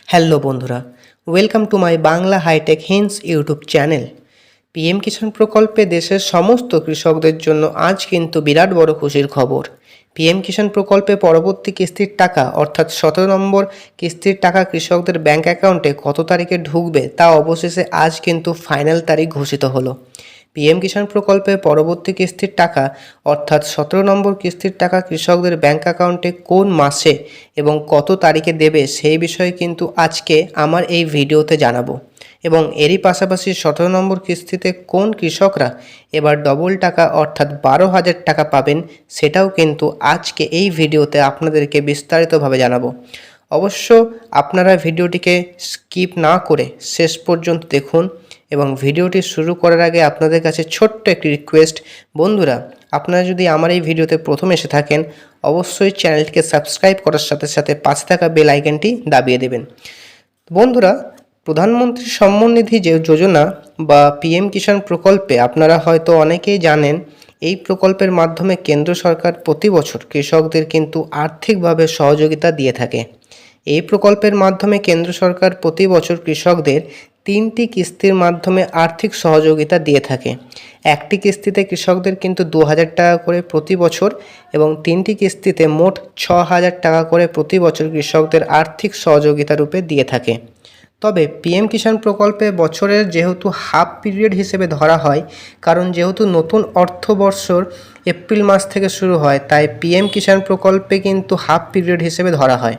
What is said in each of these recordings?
Hello বন্ধুরা, welcome to my Bangla hitech hints YouTube channel. PM Kisan প্রকল্পে দেশের সমস্ত কৃষকদের জন্য আজ কিন্তু বিরাট বড় খুশির খবর। পিএম কিষাণ প্রকল্পে পরবর্তী কিস্তির টাকা অর্থাৎ 17 নম্বর কিস্তির টাকা কৃষকদের ব্যাংক অ্যাকাউন্টে কত তারিখে ঢুকবে তা অবশেষে আজ কিন্তু ফাইনাল তারিখ ঘোষিত হলো। পিএম কিষাণ প্রকল্পে পরবর্তী কিস্তির টাকা অর্থাৎ 17 নম্বর কিস্তির টাকা কৃষকদের ব্যাংক অ্যাকাউন্টে কোন মাসে এবং কত তারিখে দেবে সেই বিষয়ে কিন্তু আজকে আমার এই ভিডিওতে জানাবো। এবং এরই পাশাপাশি 17 নম্বর কিস্তিতে কোন কৃষকরা এবার ডবল টাকা অর্থাৎ 12,000 টাকা পাবেন সেটাও কিন্তু আজকে এই ভিডিওতে আপনাদেরকে বিস্তারিতভাবে জানাবো। অবশ্য আপনারা ভিডিওটিকে স্কিপ না করে শেষ পর্যন্ত দেখুন। এবং ভিডিওটি শুরু করার আগে আপনাদের কাছে ছোট্ট একটি রিকোয়েস্ট, বন্ধুরা আপনারা যদি আমার এই ভিডিওতে প্রথম এসে থাকেন অবশ্যই চ্যানেলটিকে সাবস্ক্রাইব করার সাথে সাথে পাশে থাকা বেল আইকনটি দাবিয়ে দেবেন। বন্ধুরা, প্রধানমন্ত্রী সম্মান নিধি যে যোজনা বা পিএম কিষাণ প্রকল্পে আপনারা হয়তো অনেকেই জানেন, এই প্রকল্পের মাধ্যমে কেন্দ্র সরকার প্রতি বছর কৃষকদের কিন্তু আর্থিকভাবে সহযোগিতা দিয়ে থাকে। এই প্রকল্পের মাধ্যমে কেন্দ্র সরকার প্রতি বছর কৃষকদের 3টি কিস্তির মাধ্যমে আর্থিক সহযোগিতা দিয়ে থাকে। একটি কিস্তিতে কৃষকদের কিন্তু 2,000 টাকা করে প্রতি বছর এবং 3টি কিস্তিতে মোট 6,000 টাকা করে প্রতি বছর কৃষকদের আর্থিক সহযোগিতা রূপে দিয়ে থাকে। তবে পিএম কিষাণ প্রকল্পে বছরের যেহেতু হাফ পিরিয়ড হিসেবে ধরা হয়, কারণ যেহেতু নতুন অর্থবর্ষর এপ্রিল মাস থেকে শুরু হয়, তাই পিএম কিষাণ প্রকল্পে কিন্তু হাফ পিরিয়ড হিসেবে ধরা হয়।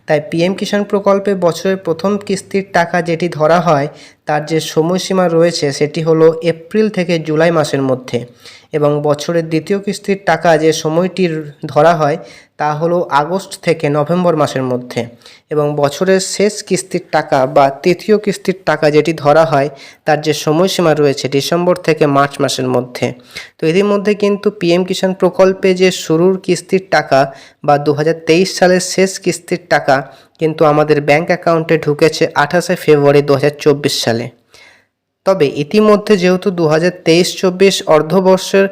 তাই পিএম কিষাণ প্রকল্পে বছরের প্রথম কিস্তির টাকা যেটি ধরা হয় তার যে সময়সীমা রয়েছে সেটি হলো এপ্রিল থেকে জুলাই মাসের মধ্যে, এবং বছরের দ্বিতীয় কিস্তির টাকা যে সময়টি ধরা হয় তা হলো আগস্ট থেকে নভেম্বর মাসের মধ্যে, এবং বছরের শেষ কিস্তির টাকা বা তৃতীয় কিস্তির টাকা যেটি ধরা হয় তার যে সময়সীমা রয়েছে ডিসেম্বর থেকে মার্চ মাসের মধ্যে। তো এর মধ্যে কিন্তু পিএম কিষাণ প্রকল্পে যে শুরুর কিস্তির টাকা বা 2023 সালের শেষ কিস্তির টাকা কিন্তু আমাদের ব্যাংক অ্যাকাউন্টে ঢুকেছে 28শে ফেব্রুয়ারি 2024 সালে। তবে ইতিমধ্যে যেহেতু 2023-24 অর্ধবর্ষের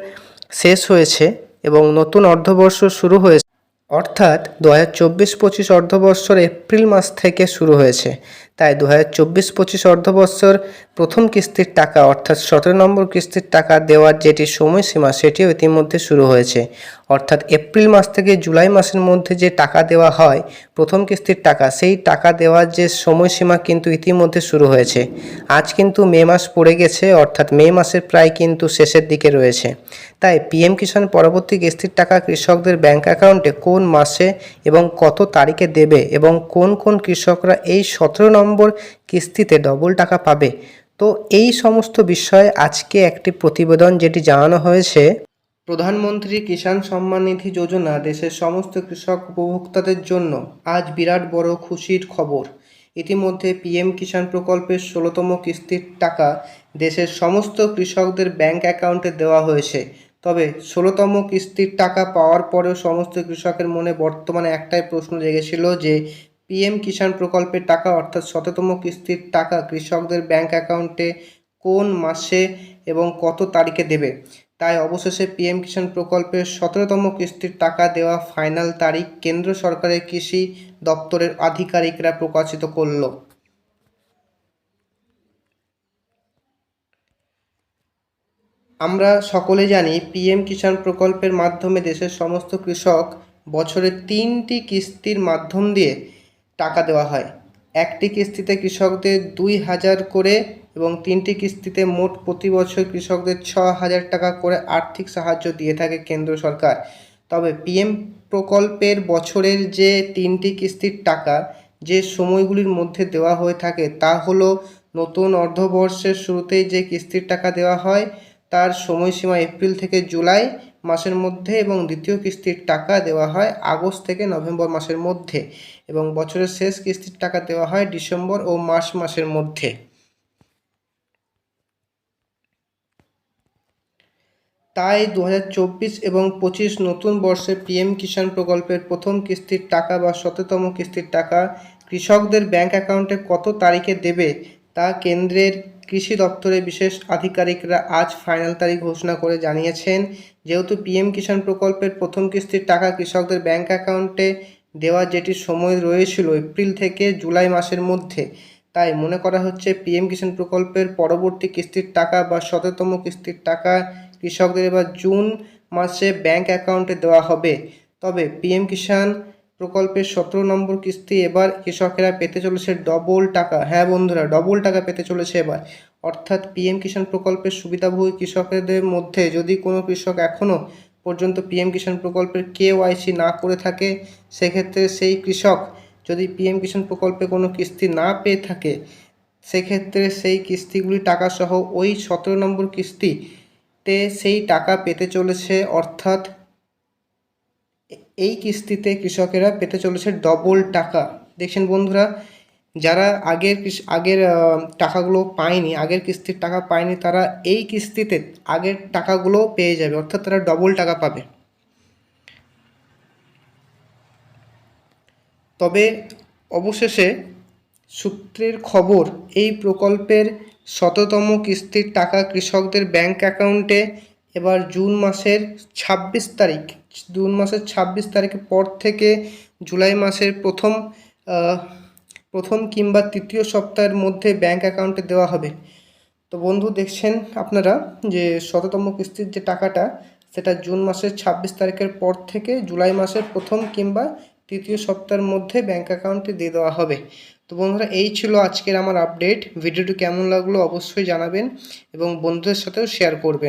শেষ হয়েছে এবং নতুন অর্ধবর্ষ শুরু হয়েছে, অর্থাৎ 2024-25 অর্ধবর্ষর এপ্রিল মাস থেকে শুরু হয়েছে, তাই 2024-25 অর্ধবর্ষর প্রথম কিস্তির টাকা অর্থাৎ 17 নম্বর কিস্তির টাকা দেওয়ার যেটি সময়সীমা সেটিও ইতিমধ্যে শুরু হয়েছে। অর্থাৎ এপ্রিল মাস থেকে জুলাই মাসের মধ্যে যে টাকা দেওয়া হয় প্রথম কিস্তির টাকা, সেই টাকা দেওয়ার যে সময়সীমা কিন্তু ইতিমধ্যে শুরু হয়েছে। আজ কিন্তু মে মাস পড়ে গেছে, অর্থাৎ মে মাসের প্রায় কিন্তু শেষের দিকে রয়েছে। তাই পিএম কিষাণ পরবর্তী কিস্তির টাকা কৃষকদের ব্যাংক অ্যাকাউন্টে কোন মাসে এবং কত তারিখে দেবে এবং কোন কোন কৃষকরা এই 17 নম্বর কিস্তিতে ডবল টাকা পাবে, তো এই সমস্ত বিষয়ে আজকে একটি প্রতিবেদন যেটি জানানো হয়েছে। প্রধানমন্ত্রী কিষাণ সম্মান নিধি যোজনা দেশের সমস্ত কৃষক উপভোক্তাদের জন্য আজ বিরাট বড় খুশির খবর। ইতিমধ্যে পিএম কিষাণ প্রকল্পের 16তম কিস্তির টাকা দেশের সমস্ত কৃষকদের ব্যাংক অ্যাকাউন্টে দেওয়া হয়েছে। তবে 16তম কিস্তির টাকা পাওয়ার পরেও সমস্ত কৃষকের মনে বর্তমানে একটাই প্রশ্ন জেগেছিল যে পিএম কিষাণ প্রকল্পের টাকা অর্থাৎ 17তম কিস্তির টাকা কৃষকদের ব্যাংক অ্যাকাউন্টে কোন মাসে এবং কত তারিখে দেবে। তাই অবশেষে পিএম কিষাণ প্রকল্পের 17তম কিস্তির টাকা দেওয়া ফাইনাল তারিখ কেন্দ্র সরকারের কৃষি দপ্তরের আধিকারিকরা প্রকাশিত করল। আমরা সকলে জানি পিএম কিষাণ প্রকল্পের মাধ্যমে দেশের সমস্ত কৃষক বছরে 3টি কিস্তির মাধ্যম দিয়ে টাকা দেওয়া হয়। একটি কিস্তিতে কৃষকদের 2,000 করে এবং 3টি কিস্তিতে মোট প্রতি বছর কৃষকদের 6,000 টাকা করে আর্থিক সাহায্য দিয়ে থাকে কেন্দ্র সরকার। তবে পিএম প্রকল্পের বছরের যে 3টি কিস্তির টাকা যে সময়গুলির মধ্যে দেওয়া হয়ে থাকে তা হলো নতুন অর্ধবর্ষের শুরুতেই যে কিস্তির টাকা দেওয়া হয় তার সময়সীমা এপ্রিল থেকে জুলাই মাসের মধ্যে, এবং দ্বিতীয় কিস্তির টাকা দেওয়া হয় আগস্ট থেকে নভেম্বর মাসের মধ্যে, এবং বছরের শেষ কিস্তির টাকা দেওয়া হয় ডিসেম্বর ও মার্চ মাসের মধ্যে। তাই 2024 এবং 25 নতুন বর্ষে পিএম কিষাণ প্রকল্পের প্রথম কিস্তির টাকা বা 17তম কিস্তির টাকা কৃষকদের ব্যাংক অ্যাকাউন্টে কত তারিখে দেবে তা কেন্দ্রের কৃষি দপ্তরের বিশেষ আধিকারিকরা আজ ফাইনাল তারিখ ঘোষণা করে জানিয়েছেন। যেহেতু পিএম কিষাণ প্রকল্পের প্রথম কিস্তির টাকা কৃষকদের ব্যাংক অ্যাকাউন্টে দেওয়ার যেটি সময় রয়েছিল এপ্রিল থেকে জুলাই মাসের মধ্যে, তাই মনে করা হচ্ছে পিএম কিষাণ প্রকল্পের পরবর্তী কিস্তির টাকা বা ১৭তম কিস্তির টাকা কৃষকদের এবার জুন মাসে ব্যাংক অ্যাকাউন্টে দেওয়া হবে। তবে পিএম কিষাণ প্রকল্পের ১৭ নম্বর কিস্তি এবার কৃষকেরা পেতে চলেছে ডবল টাকা। হ্যাঁ বন্ধুরা, ডবল টাকা পেতে চলেছে এবার। অর্থাৎ পিএম কিষাণ প্রকল্পের সুবিধাভোগী কৃষকদের মধ্যে যদি কোনো কৃষক এখনও পর্যন্ত পিএম কিষাণ প্রকল্পের কেওয়াইসি না করে থাকে, সেক্ষেত্রে সেই কৃষক যদি পিএম কিষাণ প্রকল্পে কোনো কিস্তি না পেয়ে থাকে, সেক্ষেত্রে সেই কিস্তিগুলি টাকাসহ ওই ১৭ নম্বর কিস্তিতে সেই টাকা পেতে চলেছে। অর্থাৎ এই কিস্তিতে কৃষকেরা পেতে চলেছে ডবল টাকা। দেখছেন বন্ধুরা, যারা আগের টাকাগুলো পায়নি, আগের কিস্তির টাকা পায়নি, তারা এই কিস্তিতে আগের টাকাগুলো পেয়ে যাবে, অর্থাৎ তারা ডবল টাকা পাবে। তবে অবশেষে সূত্রের খবর, এই প্রকল্পের ১৭তম কিস্তির টাকা কৃষকদের ব্যাংক অ্যাকাউন্টে এবার জুন মাসের ২৬ তারিখের পর থেকে জুলাই মাসের প্রথম কিংবা তৃতীয় সপ্তাহের মধ্যে ব্যাংক অ্যাকাউন্টে দেওয়া হবে। তো বন্ধু, দেখছেন আপনারা যে ১৭তম কিস্তির যে টাকাটা, সেটা জুন মাসের ২৬ তারিখের পর থেকে জুলাই মাসের প্রথম কিংবা তৃতীয় সপ্তাহের মধ্যে ব্যাংক অ্যাকাউন্টে দিয়ে দেওয়া হবে। তো বন্ধুরা, এই ছিল আজকের আমার আপডেট। ভিডিওটি কেমন লাগলো অবশ্যই জানাবেন এবং বন্ধুদের সাথেও শেয়ার করবেন।